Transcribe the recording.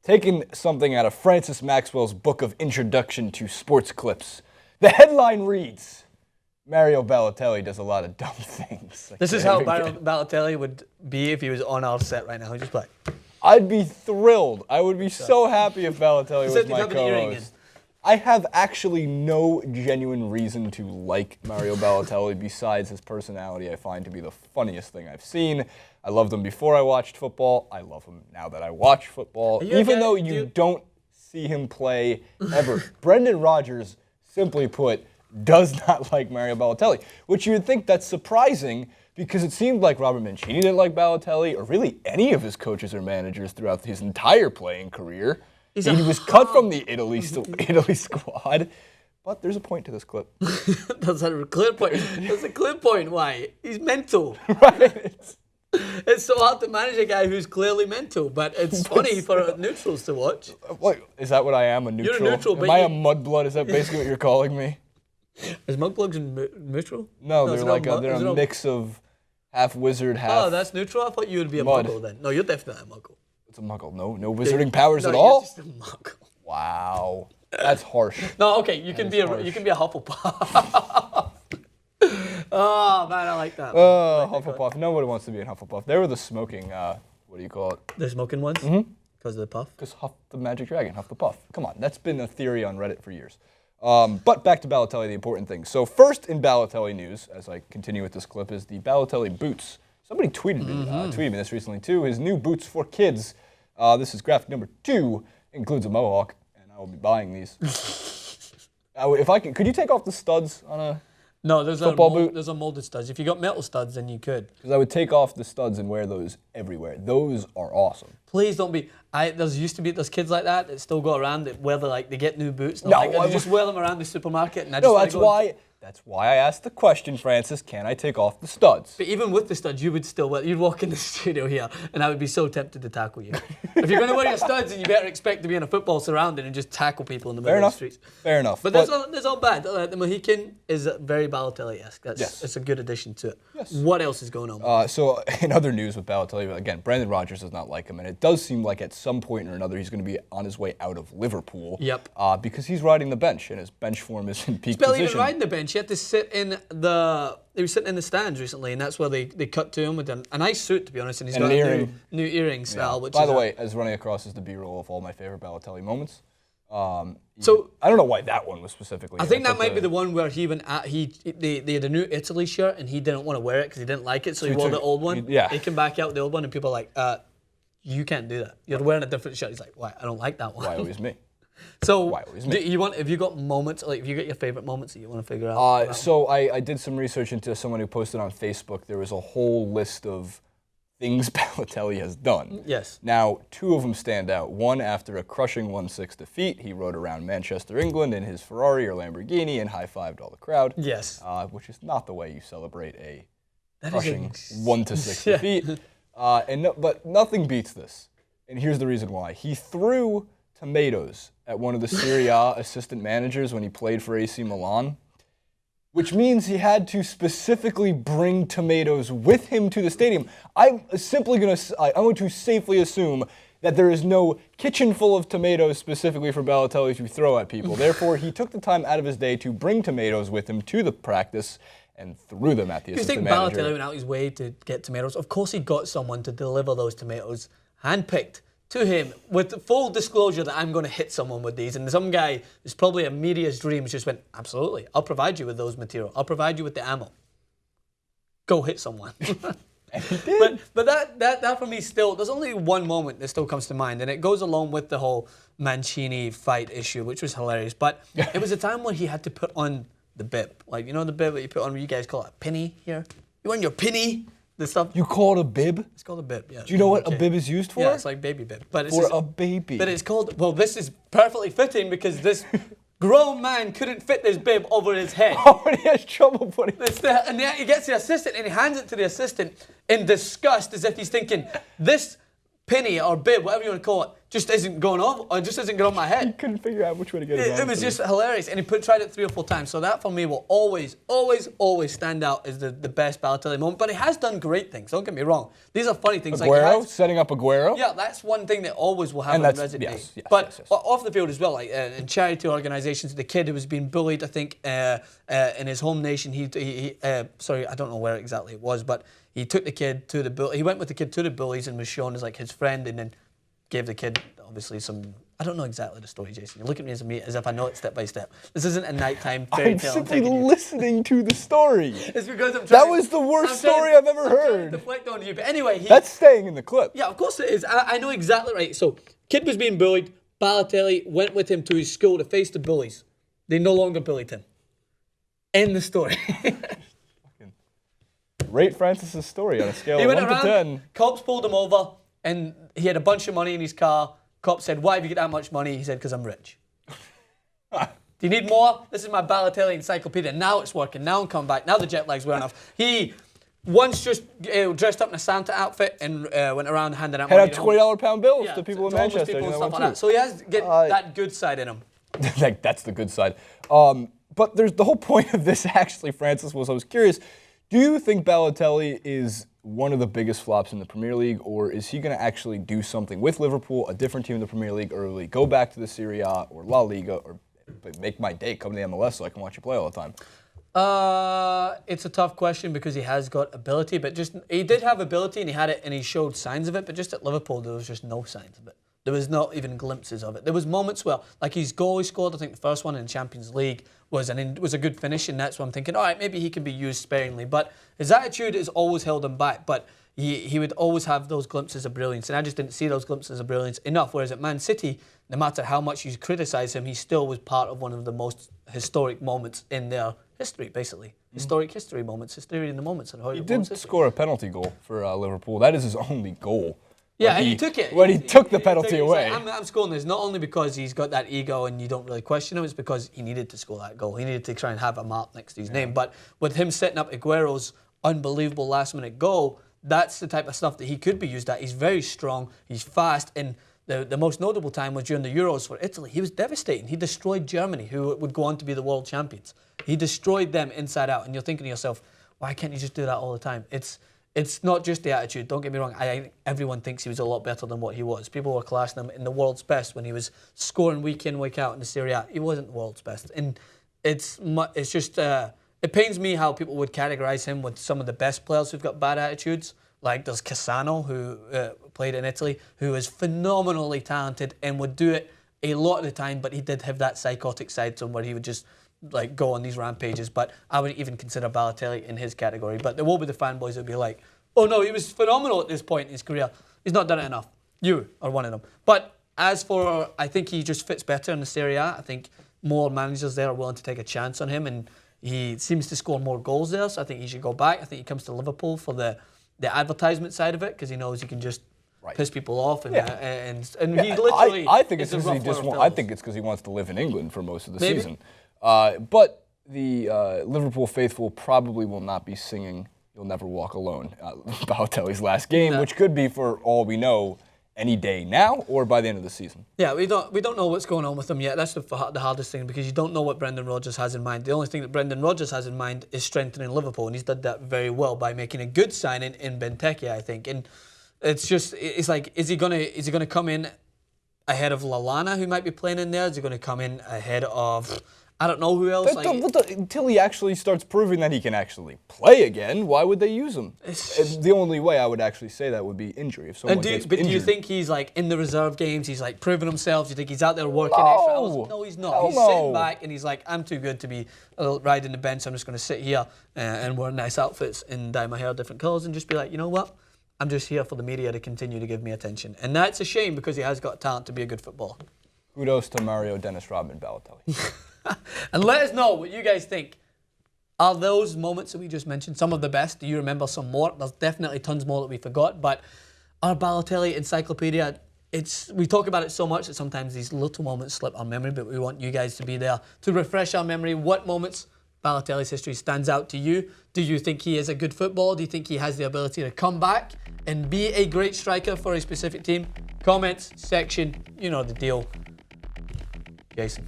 taking something out of Francis Maxwell's book of Introduction to Sports Clips. The headline reads, Mario Balotelli does a lot of dumb things. This is how Balotelli would be if he was on our set right now. He'd just be like... I'd be thrilled. I would be so happy if Balotelli was my co-host. I have actually no genuine reason to like Mario Balotelli besides his personality I find to be the funniest thing I've seen. I loved him before I watched football. I love him now that I watch football, even though you don't see him play ever. Brendan Rodgers, simply put, does not like Mario Balotelli, which you would think that's surprising because it seemed like Robert Mancini didn't like Balotelli or really any of his coaches or managers throughout his entire playing career. He was cut from the Italy squad, but there's a point to this clip. That's a clear point. That's a clear point. Why? He's mental. Right. It's so hard to manage a guy who's clearly mental, but it's funny for neutrals to watch. What, is that what I am, a neutral? You're a neutral, am I a mudblood? Is that basically what you're calling me? Is mudblood neutral? No, they're like they're a mix of half wizard, half. Oh, that's neutral. I thought you would be a mud. muggle then. No, you're definitely a muggle. It's a muggle. No wizarding powers at all. You're just a muggle. Wow, that's harsh. No, okay, you can be a Hufflepuff. Oh man, I like that. Hufflepuff. Nobody wants to be in Hufflepuff. They were the smoking. What do you call it? The smoking ones. Because of the puff. Because Huff the Magic Dragon, Huff the Puff. Come on, that's been a theory on Reddit for years. But back to Balotelli, the important thing. So first in Balotelli news, as I continue with this clip, is the Balotelli boots. Somebody tweeted me this recently too. His new boots for kids. This is graphic number 2. Includes a mohawk, and I will be buying these. If I could you take off the studs on a football boot? There's a molded studs. If you got metal studs, then you could. Because I would take off the studs and wear those everywhere. Those are awesome. Please don't be. There's kids like that still go around that wear they get new boots. No, they just wear them around the supermarket. And that's why I asked the question, Francis. Can I take off the studs? But even with the studs, you would still wear. You'd walk in the studio here, and I would be so tempted to tackle you. If you're going to wear your studs, then you better expect to be in a football surrounding and just tackle people in the middle of the streets. Fair enough. But that's all bad. The Mohican is very Balotelli-esque. It's a good addition to it. Yes. What else is going on? So in other news with Balotelli, again, Brendan Rodgers does not like him, and it does seem like at some point or another he's going to be on his way out of Liverpool. Yep. Because he's riding the bench, and his bench form is in peak He's barely position. even riding the bench. He had to sit in he was sitting in the stands recently, and that's where they cut to him with a nice suit, to be honest, and he's got a new earring style. Which by the way, as running across is the B-roll of all my favorite Balotelli moments. So I don't know why that one was specifically. I think that might be the one where they had a new Italy shirt and he didn't want to wear it because he didn't like it, so he wore the old one. He came back out with the old one, and people are like, you can't do that. You're wearing a different shirt. He's like, why? I don't like that one. Why always me? So, have you got moments, have you got your favorite moments that you want to figure out? So I did some research into someone who posted on Facebook. There was a whole list of things Balotelli has done. Yes. Now, 2 of them stand out. One, after a crushing 1-6 defeat, he rode around Manchester, England in his Ferrari or Lamborghini and high-fived all the crowd. Yes. Which is not the way you celebrate a crushing 1-6 defeat. But nothing beats this. And here's the reason why. He threw tomatoes at one of the Serie A assistant managers when he played for AC Milan, which means he had to specifically bring tomatoes with him to the stadium. I'm going to safely assume that there is no kitchen full of tomatoes specifically for Balotelli to throw at people. Therefore, he took the time out of his day to bring tomatoes with him to the practice and threw them at the assistant manager. You think Balotelli went out his way to get tomatoes? Of course he got someone to deliver those tomatoes, handpicked, to him with full disclosure that I'm going to hit someone with these. And some guy who's probably a media's dreams just went, absolutely, I'll provide you with those material. I'll provide you with the ammo. Go hit someone. And he did. But that for me still, there's only one moment that still comes to mind, and it goes along with the whole Mancini fight issue, which was hilarious. But it was a time when he had to put on the bib. Like, you know the bib that you put on, you guys call it a pinny here? You want your pinny? The stuff. You call it a bib? It's called a bib, yeah. Do you know what a bib is used for? Yeah, it's like baby bib. But it's for a baby. But it's called, well, this is perfectly fitting because this grown man couldn't fit this bib over his head. Oh, and he has trouble putting it. And he gets the assistant and he hands it to the assistant in disgust as if he's thinking, this penny or bib, whatever you want to call it, just isn't going on, or just isn't going on my head. He couldn't figure out which way to get it. It was just hilarious, and he tried it 3 or 4 times. So that for me will always stand out as the best Balotelli moment. But he has done great things. Don't get me wrong; these are funny things. Aguero, setting up Aguero. Yeah, that's one thing that always will have a resonate. Yes, but off the field as well, like in charity organisations, the kid who was being bullied, I think, in his home nation, sorry, I don't know where exactly it was, but he took the kid to the he went with the kid to the bullies and was shown as like his friend, and then gave the kid obviously some. I don't know exactly the story, Jason. You look at me as if I know it step by step. This isn't a nighttime fairy tale. I'm simply listening to the story. It's because I'm trying. That was the worst story I've ever heard. Deflect on you, but anyway, that's staying in the clip. Yeah, of course it is. I know exactly right. So, kid was being bullied. Balotelli went with him to his school to face the bullies. They no longer bullied him. End the story. Rate Francis's story on a scale of 1 to 10. Cops pulled him over, and he had a bunch of money in his car. Cop said, "Why have you got that much money?" He said, "Because I'm rich." Do you need more? This is my Balotelli encyclopedia. Now it's working. Now I'm coming back. Now the jet lag's wearing off. He once just dressed up in a Santa outfit and went around handing out money. Had out $20 bills to people in Manchester. People and stuff like that. So he has that good side in him. Like, that's the good side. But there's the whole point of this, actually, Francis, was I was curious. Do you think Balotelli is one of the biggest flops in the Premier League, or is he going to actually do something with Liverpool, a different team in the Premier League, or will he go back to the Serie A or La Liga, or make my day, come to the MLS so I can watch you play all the time? It's a tough question because he has got ability, but he did have ability and he had it and he showed signs of it, but just at Liverpool there was just no signs of it. There was not even glimpses of it. There was moments where, like his goal he scored, I think the first one in Champions League was a good finish, and that's why I'm thinking, all right, maybe he can be used sparingly. But his attitude has always held him back. But he would always have those glimpses of brilliance, and I just didn't see those glimpses of brilliance enough. Whereas at Man City, no matter how much you criticise him, he still was part of one of the most historic moments in their history, basically. Historic history moments, history in the moments. He did score a penalty goal for Liverpool. That is his only goal. Yeah, and he took it. When he took the penalty away. Like, I'm scoring this not only because he's got that ego and you don't really question him, it's because he needed to score that goal. He needed to try and have a mark next to his name. But with him setting up Aguero's unbelievable last-minute goal, that's the type of stuff that he could be used at. He's very strong, he's fast, and the most notable time was during the Euros for Italy. He was devastating. He destroyed Germany, who would go on to be the world champions. He destroyed them inside out, and you're thinking to yourself, why can't he just do that all the time? It's not just the attitude, don't get me wrong. Everyone thinks he was a lot better than what he was. People were classing him in the world's best when he was scoring week in, week out in the Serie A. He wasn't the world's best. And it's just, it pains me how people would categorise him with some of the best players who've got bad attitudes. Like there's Cassano, who played in Italy, who is phenomenally talented and would do it a lot of the time, but he did have that psychotic side to him where he would just like go on these rampages. But I wouldn't even consider Balotelli in his category. But there will be the fanboys that would be like, oh no, he was phenomenal at this point in his career. He's not done it enough. You are one of them. But as for, I think he just fits better in the Serie A. I think more managers there are willing to take a chance on him, and he seems to score more goals there, so I think he should go back. I think he comes to Liverpool for the advertisement side of it, because he knows he can just piss people off, and he literally. I think it's because he just. I think it's because he wants to live in England for most of the season. But the Liverpool faithful probably will not be singing "You'll Never Walk Alone" Balotelli's last game, which could be, for all we know, any day now or by the end of the season. Yeah, we don't know what's going on with him yet. That's the hardest thing, because you don't know what Brendan Rodgers has in mind. The only thing that Brendan Rodgers has in mind is strengthening Liverpool, and he's done that very well by making a good signing in Benteke, I think. And it's like, is he gonna come in ahead of Lallana, who might be playing in there? Is he going to come in ahead of, I don't know who else? Until he actually starts proving that he can actually play again, why would they use him? The only way I would actually say that would be injury. If someone gets injured. Do you think he's like in the reserve games? He's like proving himself. Do you think he's out there working extra hours? No, he's not. He's sitting back and he's like, I'm too good to be riding the bench. I'm just going to sit here and wear nice outfits and dye my hair different colours and just be like, you know what? I'm just here for the media to continue to give me attention. And that's a shame, because he has got talent to be a good footballer. Kudos to Mario, Dennis Rodman, Balotelli. And let us know what you guys think. Are those moments that we just mentioned some of the best? Do you remember some more? There's definitely tons more that we forgot. But our Balotelli encyclopedia, we talk about it so much that sometimes these little moments slip our memory, but we want you guys to be there to refresh our memory. What moments Balotelli's history stands out to you? Do you think he is a good footballer? Do you think he has the ability to come back and be a great striker for a specific team? Comments section, you know the deal. Jason.